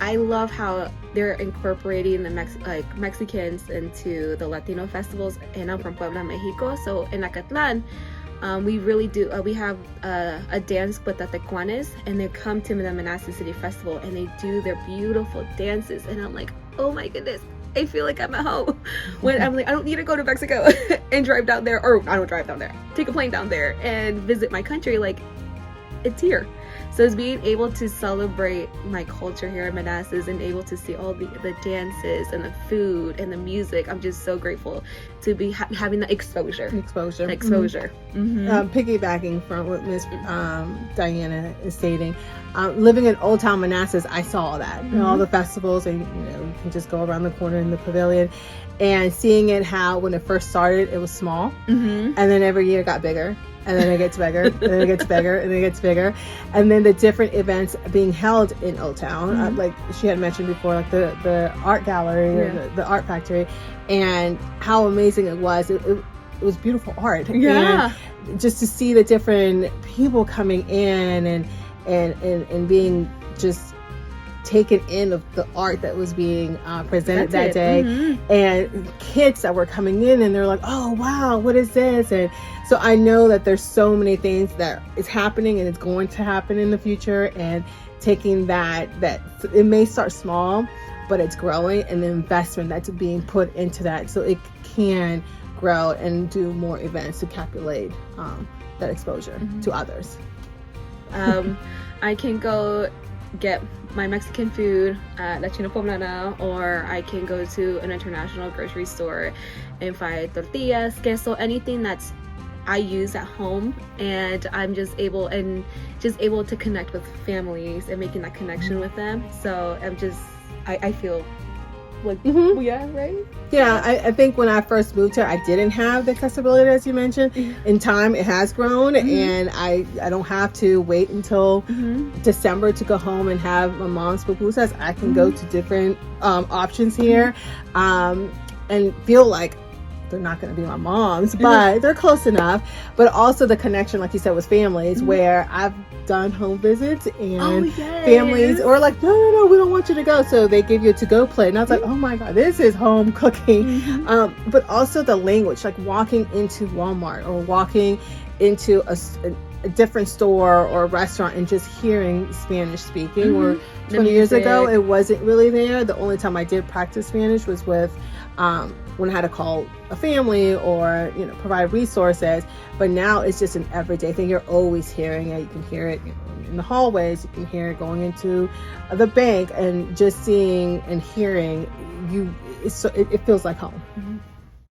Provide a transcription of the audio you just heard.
I love how they're incorporating the Mexicans into the Latino festivals, and I'm from Puebla, Mexico. So in Acatlan, we really do. We have a dance with the Tecuanes, and they come to the Manassas City Festival, and they do their beautiful dances, and I'm like, oh my goodness, I feel like I'm at home. When I'm like, I don't need to go to Mexico and drive down there, or I don't drive down there, take a plane down there and visit my country. Like, it's here. So it's being able to celebrate my culture here in Manassas and able to see all the dances and the food and the music. I'm just so grateful to be having the exposure. Piggybacking from what Miss Diana is stating, living in Old Town Manassas, I saw that. All the festivals, and you can just go around the corner in the pavilion, and seeing it how when it first started it was small, and then every year it got bigger. And then it gets bigger, and then it gets bigger, and then it gets bigger. And then the different events being held in Old Town, like she had mentioned before, like the art gallery, or the art factory, and how amazing it was. It was beautiful art. Yeah. And just to see the different people coming in and being just taken in of the art that was being presented that day, and kids that were coming in, and they're like, oh wow, what is this? And so I know that there's so many things that is happening and it's going to happen in the future, and taking that it may start small, but it's growing, and the investment that's being put into that so it can grow and do more events to calculate that exposure to others. I can go get my Mexican food at La China Poblana, or I can go to an international grocery store and find tortillas, queso, anything that's I use at home, and I'm just able to connect with families and making that connection with them. So I feel like, yeah, right? Yeah, I think when I first moved here, I didn't have the accessibility, as you mentioned. In time, it has grown, and I don't have to wait until December to go home and have my mom's pupusas. I can go to different options here, and feel like they're not going to be my mom's, but they're close enough. But also the connection, like you said, with families, where I've done home visits, and families or like, no, we don't want you to go, so they give you a to-go plate, and I was like, oh my god, this is home cooking. But also the language, like walking into Walmart or walking into a different store or a restaurant and just hearing Spanish speaking, or 20 years ago it wasn't really there. The only time I did practice Spanish was with when I had to call a family or provide resources. But now it's just an everyday thing. You're always hearing it. You can hear it in the hallways. You can hear it going into the bank, and just seeing and hearing it feels like home.